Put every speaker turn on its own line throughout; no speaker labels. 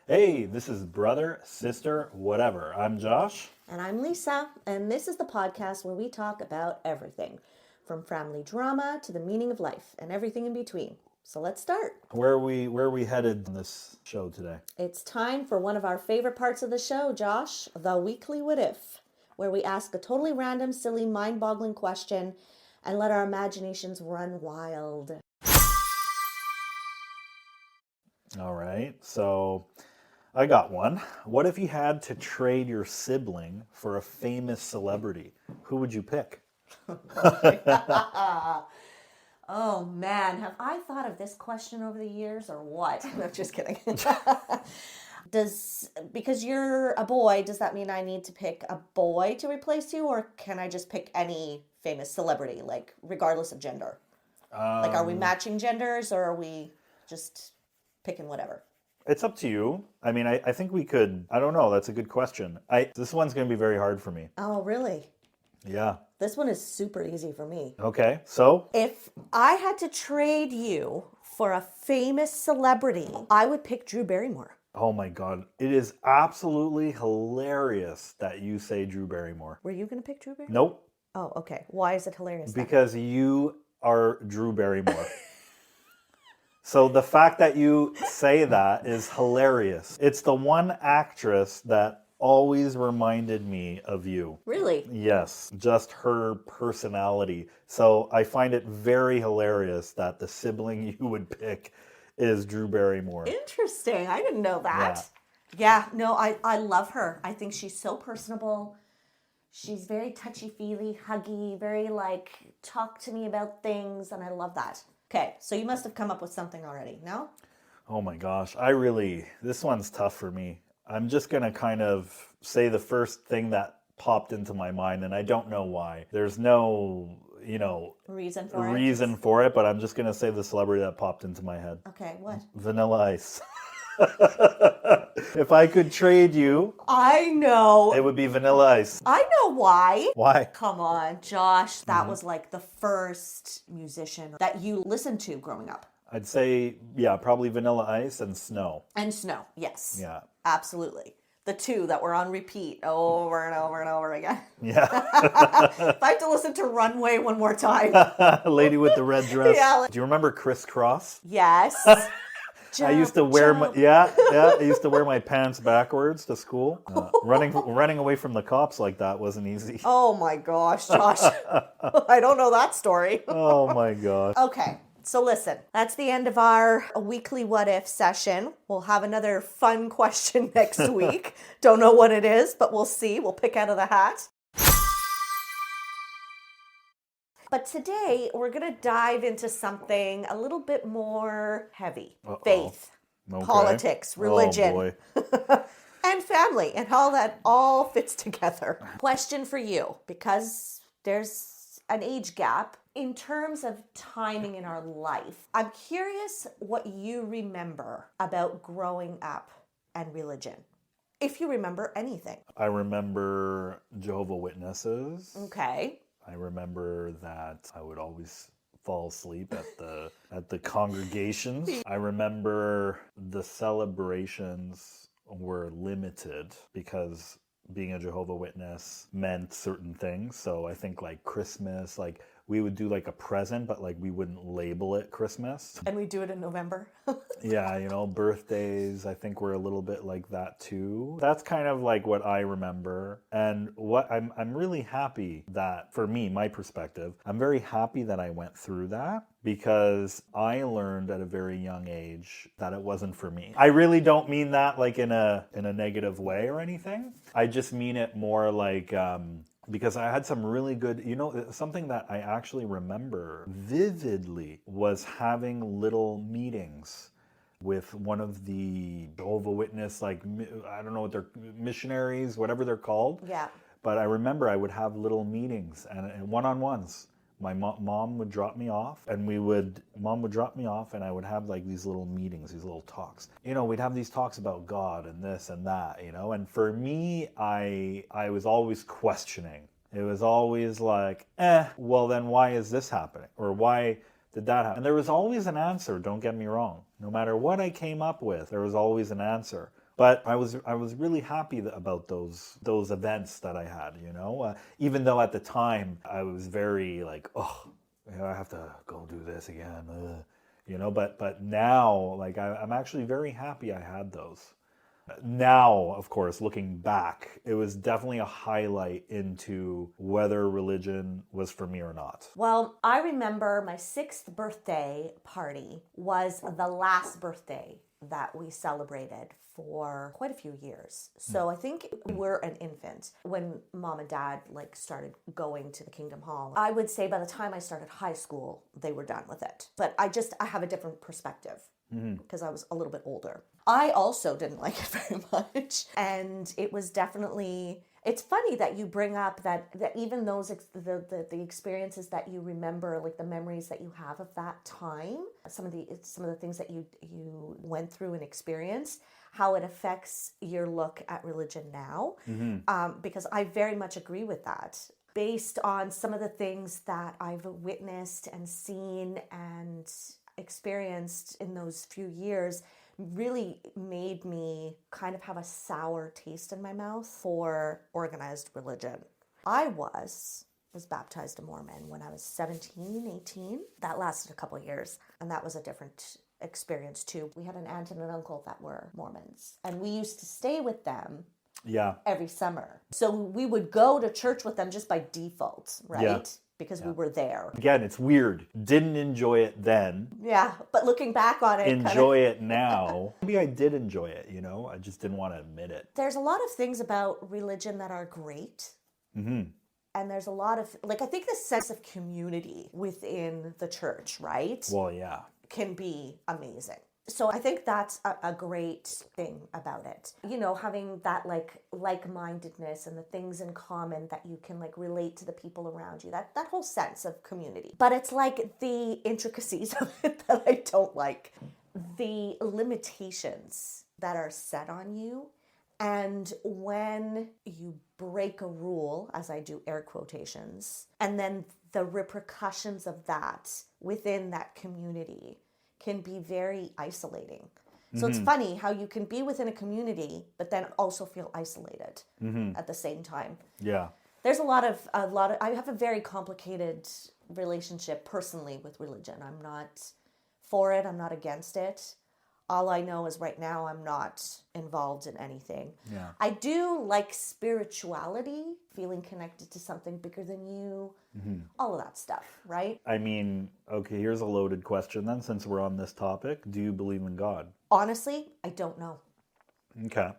Hey, this is brother, sister, whatever. I'm Josh.
And I'm Lisa, and this is the podcast where we talk about everything, from family drama to the meaning of life and everything in between. So let's start.
Where are we headed in this show today?
It's time for one of our favorite parts of the show, Josh, the weekly what if, where we ask a totally random, silly, mind-boggling question and let our imaginations run wild.
All right, so I got one. What if you had to trade your sibling for a famous celebrity? Who would you pick?
Oh man, have I thought of this question over the years or what? No, just kidding. Because you're a boy, does that mean I need to pick a boy to replace you, or can I just pick any famous celebrity, like regardless of gender? Like, are we matching genders, or are we just picking whatever?
It's up to you. I mean, I think we could. I don't know. That's a good question. This one's going to be very hard for me.
Oh, really?
Yeah.
This one is super easy for me.
Okay. So
If I had to trade you for a famous celebrity, I would pick Drew Barrymore.
oh my God, it is absolutely hilarious that you say Drew Barrymore.
Were you going to pick Drew Barrymore?
Nope,
Oh, okay. Why is it hilarious then?
because you are Drew Barrymore. So the fact that you say that is hilarious. It's the one actress that always reminded me of you.
Really?
Yes, just her personality. So I find it very hilarious that the sibling you would pick is Drew Barrymore.
Interesting. I didn't know that. Yeah, no, I love her. I think she's so personable. She's very touchy-feely, huggy, very like, talk to me about things, and I love that. Okay, so you must have come up with something already, no?
Oh my gosh, this one's tough for me. I'm just gonna kind of say the first thing that popped into my mind, and I don't know why. There's no,
Reason for
reason for it, but I'm just gonna say the celebrity that popped into my head.
Okay, what?
Vanilla Ice. If I could trade you,
I know.
it would be Vanilla Ice.
I know why.
Why?
Come on, Josh. That was like the first musician that you listened to growing up.
I'd say, yeah, probably Vanilla Ice and Snow.
And Snow, yes.
Yeah.
Absolutely. The two that were on repeat over and over and over again.
Yeah.
If I have to listen to Runway one more time.
Lady with the red dress.
Yeah.
Do you remember Kris Kross?
Yes.
I used to wear my I used to wear my pants backwards to school. Running away from the cops like that wasn't easy.
Oh my gosh, Josh. I don't know that story.
Oh my gosh.
Okay. So listen, that's the end of our weekly what if session. We'll have another fun question next week. Don't know what it is, but we'll see. We'll pick out of the hat. But today we're going to dive into something a little bit more heavy.
Uh-oh.
Faith,
Okay.
politics, religion,
Oh boy.
and family, and how that all fits together. Question for you, because there's an age gap in terms of timing in our life. I'm curious what you remember about growing up and religion, if you remember anything.
I remember Jehovah Witnesses.
Okay.
I remember that I would always fall asleep at the congregations. I remember the celebrations were limited because being a Jehovah Witness meant certain things. So I think like Christmas, like we would do like a present, but like we wouldn't label it Christmas.
And we do it in November.
Yeah, birthdays, I think were a little bit like that too. That's kind of like what I remember. And what I'm really happy that, for me, my perspective, I'm very happy that I went through that because I learned at a very young age that it wasn't for me. I really don't mean that like in a negative way or anything. I just mean it more like because I had some really good, something that I actually remember vividly was having little meetings with one of the Jehovah Witness, like, I don't know what they're, missionaries, whatever they're called.
Yeah.
But I remember I would have little meetings and one-on-ones. My mom would drop me off and mom would drop me off and I would have like these little meetings, these little talks. We'd have these talks about God and this and that, and for me, I was always questioning. It was always like, well then why is this happening? Or why did that happen? And there was always an answer, don't get me wrong. No matter what I came up with, there was always an answer. But I was really happy about those events that I had, even though at the time I was very like, oh, I have to go do this again, but now like I'm actually very happy I had those. Now, of course, looking back, it was definitely a highlight into whether religion was for me or not.
Well, I remember my 6th birthday party was the last birthday that we celebrated for quite a few years. So I think we're an infant when mom and dad like started going to the Kingdom Hall. I would say by the time I started high school, they were done with it. But I have a different perspective because I was a little bit older. I also didn't like it very much. And it was definitely, it's funny that you bring up that even those, the experiences that you remember, like the memories that you have of that time, some of the things that you went through and experienced, how it affects your look at religion now. Because I very much agree with that. Based on some of the things that I've witnessed and seen and experienced in those few years, really made me kind of have a sour taste in my mouth for organized religion. I was baptized a Mormon when I was 17, 18. That lasted a couple of years, and that was a different experience too. We had an aunt and an uncle that were Mormons, and we used to stay with them every summer. So we would go to church with them just by default, right? Yeah. Because we were there.
Again, it's weird. Didn't enjoy it then.
Yeah, but looking back on it,
enjoy it now. Maybe I did enjoy it, I just didn't want to admit it.
There's a lot of things about religion that are great. And there's a lot of, like, I think the sense of community within the church, right?
Well, yeah.
Can be amazing. So I think that's a great thing about it. Having that like-mindedness and the things in common that you can like relate to the people around you. That whole sense of community. But it's like the intricacies of it that I don't like. The limitations that are set on you. And when you break a rule, as I do air quotations, and then the repercussions of that within that community can be very isolating. So it's funny how you can be within a community, but then also feel isolated at the same time.
Yeah.
There's a lot of, I have a very complicated relationship personally with religion. I'm not for it. I'm not against it. All I know is right now I'm not involved in anything.
Yeah.
I do like spirituality, feeling connected to something bigger than you, all of that stuff, right?
I mean, okay, here's a loaded question then, since we're on this topic. Do you believe in God?
Honestly, I don't know.
Okay.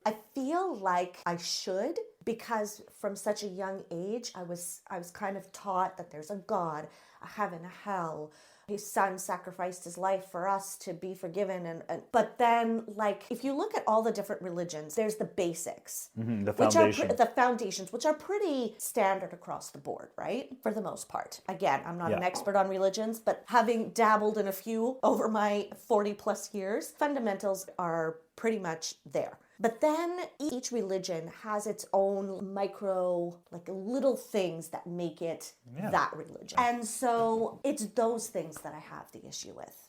I feel like I should, because from such a young age, I was kind of taught that there's a God, a heaven, a hell. His son sacrificed his life for us to be forgiven. But then, like, if you look at all the different religions, there's the basics.
The foundation.
The foundations, which are pretty standard across the board, right? For the most part. Again, I'm not an expert on religions, but having dabbled in a few over my 40 plus years, fundamentals are pretty much there. But then each religion has its own micro, like little things that make it that religion. And so it's those things that I have the issue with.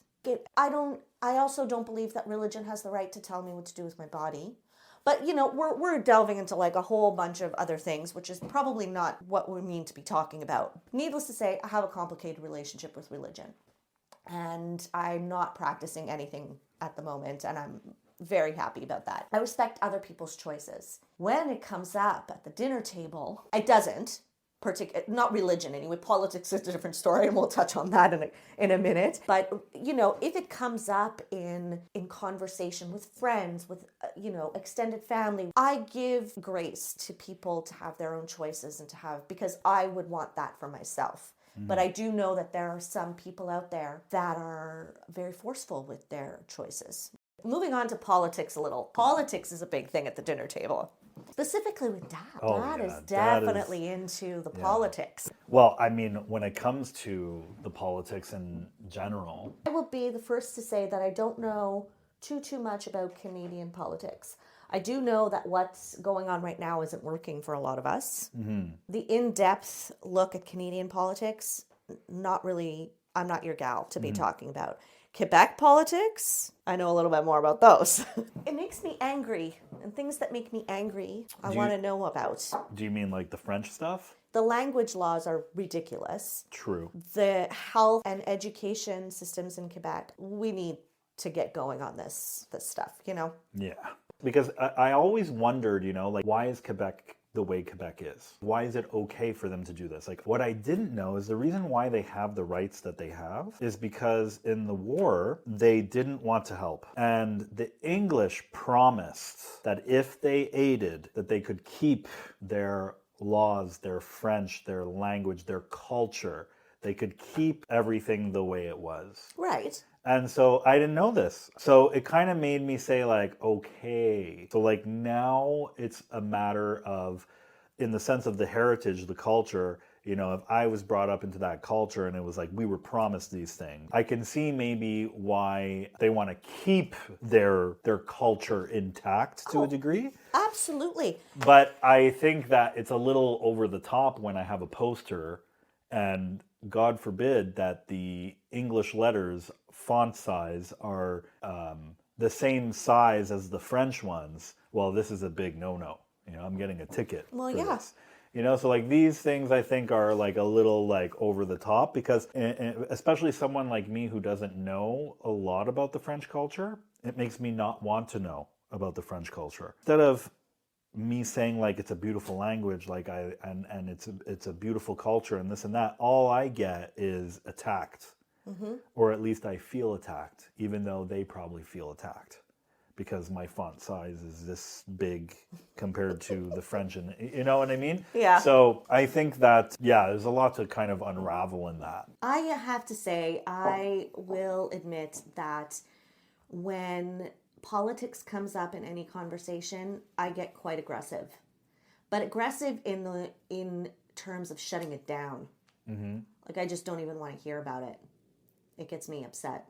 I also don't believe that religion has the right to tell me what to do with my body. But, we're delving into like a whole bunch of other things, which is probably not what we mean to be talking about. Needless to say, I have a complicated relationship with religion. And I'm not practicing anything at the moment, and I'm very happy about that. I respect other people's choices. When it comes up at the dinner table, it doesn't. Not religion anyway. Politics is a different story, and we'll touch on that in a minute. But, if it comes up in conversation with friends, with, extended family, I give grace to people to have their own choices and because I would want that for myself. But I do know that there are some people out there that are very forceful with their choices. Moving on to politics a little. Politics is a big thing at the dinner table. Specifically with Dad. Dad is definitely into the politics.
Well, I mean, when it comes to the politics in general,
I will be the first to say that I don't know too much about Canadian politics. I do know that what's going on right now isn't working for a lot of us. The in-depth look at Canadian politics, not really, I'm not your gal to be talking about. Quebec politics, I know a little bit more about those. It makes me angry, and things that make me angry, I want to know about.
Do you mean like the French stuff?
The language laws are ridiculous.
True.
The health and education systems in Quebec, we need to get going on this stuff, you know?
Yeah. Because I always wondered, like, why is Quebec the way Quebec is? Why is it okay for them to do this? Like, what I didn't know is the reason why they have the rights that they have is because in the war, they didn't want to help. And the English promised that if they aided, that they could keep their laws, their French, their language, their culture. They could keep everything the way it was.
Right.
And so I didn't know this. So it kind of made me say like, okay. So like now it's a matter of, in the sense of the heritage, the culture, if I was brought up into that culture and it was like we were promised these things, I can see maybe why they want to keep their culture intact to a degree.
Absolutely.
But I think that it's a little over the top when I have a poster and God forbid that the English letters font size are the same size as the French ones. Well, this is a big no-no. I'm getting a ticket for this. So like these things I think are like a little like over the top because especially someone like me who doesn't know a lot about the French culture, it makes me not want to know about the French culture. Instead of me saying like it's a beautiful language, like and it's a beautiful culture and this and that, all I get is attacked. Mm-hmm. Or at least I feel attacked, even though they probably feel attacked because my font size is this big compared to the French, and you know what I mean?
Yeah.
So I think that, there's a lot to kind of unravel in that.
I have to say, I will admit that when politics comes up in any conversation, I get quite aggressive. But aggressive in terms of shutting it down. Mm-hmm. Like I just don't even want to hear about it. It gets me upset.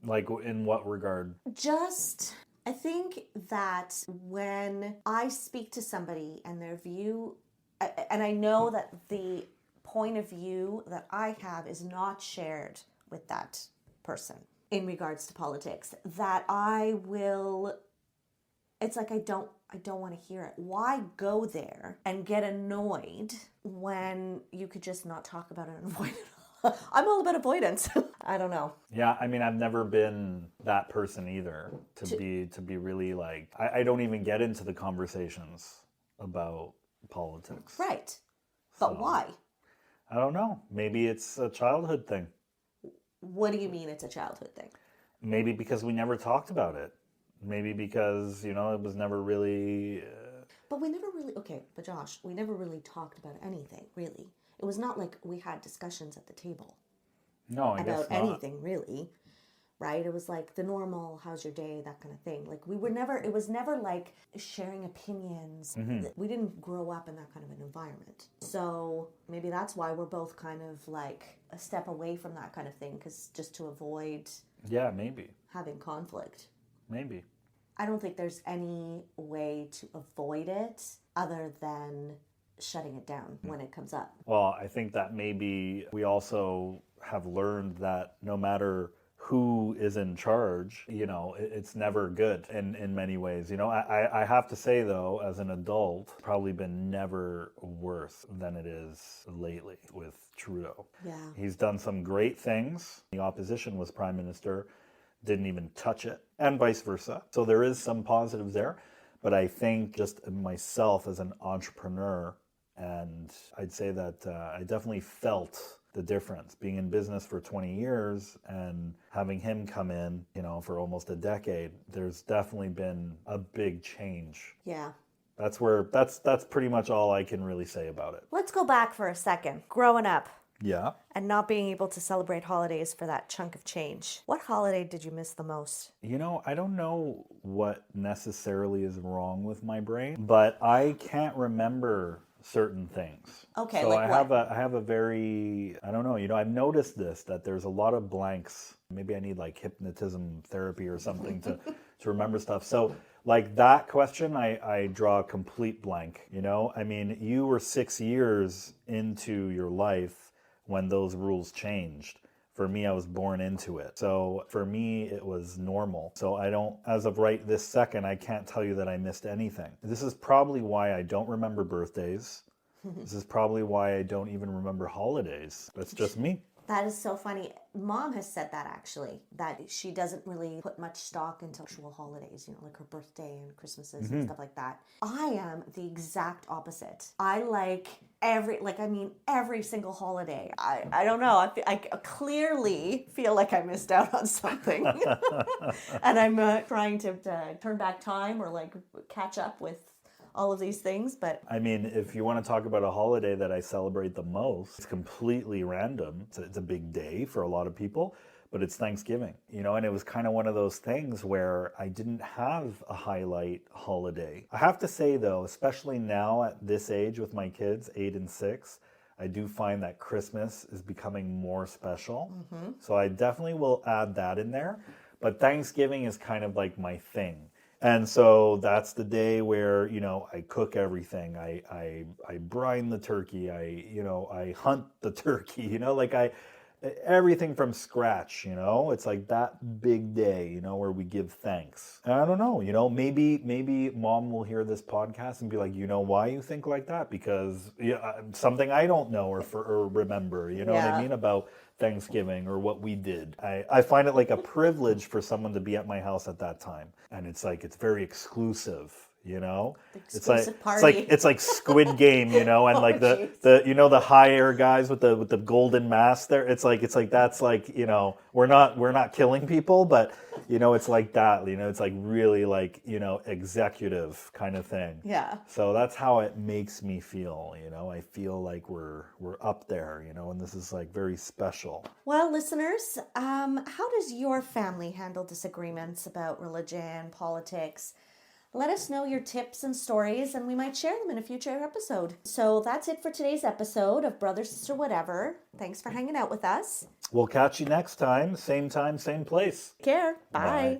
Like in what regard?
I think that when I speak to somebody and their view, and I know that the point of view that I have is not shared with that person in regards to politics, that it's like I don't want to hear it. Why go there and get annoyed when you could just not talk about it and avoid it? I'm all about avoidance. I don't know.
Yeah, I mean, I've never been that person either to be really like, I don't even get into the conversations about politics.
Right. But why?
I don't know. Maybe it's a childhood thing.
What do you mean it's a childhood thing?
Maybe because we never talked about it. Maybe because, it was never really...
But Josh, we never really talked about anything, really. It was not like we had discussions at the table.
No, I guess not.
About anything, really. Right? It was like the normal, how's your day, that kind of thing. Like it was never like sharing opinions. Mm-hmm. We didn't grow up in that kind of an environment. So maybe that's why we're both kind of like a step away from that kind of thing, because just to avoid...
Yeah, maybe.
Having conflict.
Maybe.
I don't think there's any way to avoid it other than shutting it down when it comes up.
Well, I think that maybe we also have learned that no matter who is in charge, it's never good in many ways. I have to say though, as an adult, probably been never worse than it is lately with Trudeau.
Yeah.
He's done some great things. The opposition was prime minister, didn't even touch it, and vice versa. So there is some positives there, but I think just myself as an entrepreneur, and I'd say that I definitely felt the difference being in business for 20 years and having him come in, for almost a decade. There's definitely been a big change.
Yeah.
That's pretty much all I can really say about it.
Let's go back for a second. Growing up.
Yeah.
And not being able to celebrate holidays for that chunk of change. What holiday did you miss the most?
I don't know what necessarily is wrong with my brain, but I can't remember certain things.
Okay,
so
like
I have a very, I don't know, I've noticed this, that there's a lot of blanks. Maybe I need like hypnotism therapy or something to remember stuff. So like that question, I draw a complete blank, I mean, you were 6 years into your life when those rules changed For me, I was born into it. So for me, it was normal. So I don't, as of right this second, I can't tell you that I missed anything. This is probably why I don't remember birthdays. This is probably why I don't even remember holidays. That's just me.
That is so funny. Mom has said that actually, that she doesn't really put much stock into actual holidays, like her birthday and Christmases and stuff like that. I am the exact opposite. I like every single holiday. I don't know. I clearly feel like I missed out on something. And I'm trying to turn back time or like catch up with all of these things, but
I mean, if you want to talk about a holiday that I celebrate the most, it's completely random. It's a big day for a lot of people, but it's Thanksgiving, and it was kind of one of those things where I didn't have a highlight holiday. I have to say though, especially now at this age with my kids, 8 and 6, I do find that Christmas is becoming more special. So I definitely will add that in there, but Thanksgiving is kind of like my thing. And so that's the day where, I cook everything. I brine the turkey. I hunt the turkey, everything from scratch, it's like that big day, where we give thanks. And I don't know, maybe mom will hear this podcast and be like, why you think like that? Because something I don't know or remember, what I mean about Thanksgiving or what we did. I find it like a privilege for someone to be at my house at that time. And it's like, it's very exclusive.
Party.
It's like Squid Game, and like the higher guys with the golden mask there. It's like that's like, we're not killing people, but it's like that, it's like really like, executive kind of thing.
Yeah.
So that's how it makes me feel, I feel like we're up there, and this is like very special.
Well, listeners, how does your family handle disagreements about religion, politics? Let us know your tips and stories, and we might share them in a future episode. So that's it for today's episode of Brother, Sister, Whatever. Thanks for hanging out with us.
We'll catch you next time, same place.
Take care. Bye.